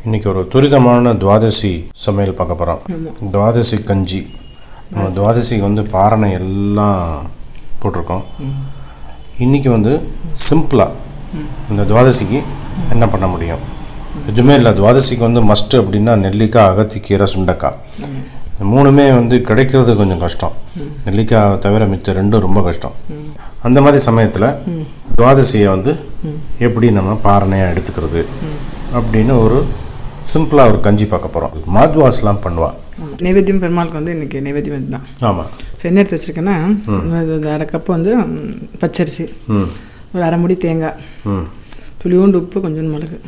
இன்றைக்கி ஒரு துரிதமான துவாதசி சமையல் பார்க்க போகிறோம். துவாதசி கஞ்சி. நம்ம துவாதசிக்கு வந்து பாரணை எல்லாம் போட்டிருக்கோம். இன்றைக்கி வந்து சிம்பிளாக இந்த துவாதசிக்கு என்ன பண்ண முடியும், எதுவுமே இல்லை. துவாதசிக்கு வந்து மஸ்ட்டு அப்படின்னா நெல்லிக்காய், அகத்திக்கீரை, சுண்டக்காய். மூணுமே வந்து கிடைக்கிறது கொஞ்சம் கஷ்டம். நெல்லிக்காய் தவிர மிச்சம் ரெண்டும் ரொம்ப கஷ்டம். அந்த மாதிரி சமயத்தில் துவாதசியை வந்து எப்படி நம்ம பாரணையாக எடுத்துக்கிறது அப்படின்னு ஒரு சிம்பிளாக ஒரு கஞ்சி பார்க்க போகிறோம். மாத்வாஸ்லாம் பண்ணுவாள். நைவேத்தியம் பெருமாளுக்கு வந்து இன்றைக்கி நைவேத்தியம் தான். ஆமாம். ஸோ என்ன எடுத்து வச்சுருக்கேன்னா, அரை கப்பு வந்து பச்சரிசி, ஒரு அரை முடி தேங்காய், துளியோண்டு உப்பு, கொஞ்சம் மிளகு.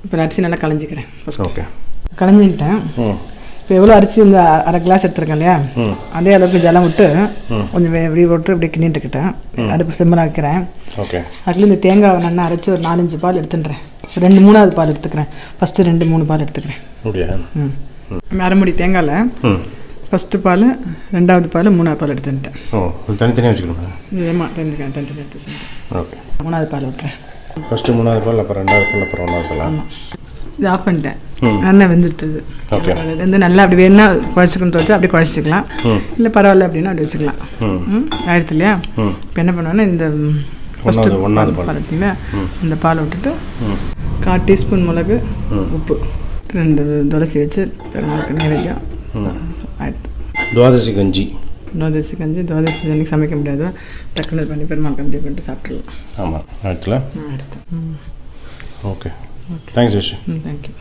இப்போ அரிசி நல்லா களைஞ்சிக்கிறேன். ஓகே, களைஞ்சிக்கிட்டேன். இப்போ எவ்வளோ அரிசி இந்த அரை கிளாஸ் எடுத்துருக்கேன் இல்லையா, அதே அளவுக்கு ஜலம் விட்டு கொஞ்சம் இப்படி விட்டு இப்படி கிண்டிட்டுக்கிட்டேன். அடுப்பு செம்மலாக வைக்கிறேன். ஓகே. அதுக்குள்ளே இந்த தேங்காவை நல்லா அரைச்சி ஒரு 4-5 பால் எடுத்துட்டுறேன். 2-3 பால் எடுத்துக்கிறேன். ஃபஸ்ட்டு 2-3 பால் எடுத்துக்கிறேன். அரைமுடி தேங்காயில் ஃபஸ்ட்டு பால், 2வது பால், 3வது பால் எடுத்துட்டேன். தனித்தனியாக வச்சுக்கணும். ஆமாம், தனித்தனியாக எடுத்து வச்சுட்டேன். ஓகே. 3வது பால் விட்டுறேன். ஃபஸ்ட்டு 3வது பால், அப்புறம் 2வது பால், அப்புறம் 1வது பால். ஆமாம், இது ஆஃப் பண்ணிட்டேன். நல்லா வெந்துடுது. ஓகே. அது வந்து நல்லா அப்படி வேணா குழச்சிக்கணும் வச்சா அப்படி குழச்சிக்கலாம், இல்லை பரவாயில்ல அப்படின்னா அப்படி வச்சுக்கலாம். ஆயிடுச்சு இல்லையா? இப்போ என்ன பண்ணுவேன்னா, இந்த ஃபஸ்ட்டு 1வது பால் எடுத்தீங்களா, இந்த பால் விட்டுட்டு 1/4 டீஸ்பூன் மிளகு, உப்பு, 2 துளசி வச்சு பெருமாளுக்கு நைவேத்தியம் ஆயிடுது. துவாதசி கஞ்சி. துவாதசி கஞ்சி. துவாதசி அன்றைக்கி சமைக்க முடியாது, டக்குனு பண்ணி பெருமாள் கஞ்சி பண்ணிட்டு சாப்பிட்றலாம். ஆமாம், ஆயிடுச்சுல. ஆயிடுச்சு. Okay, thanks ஜெஷி. தேங்க்யூ.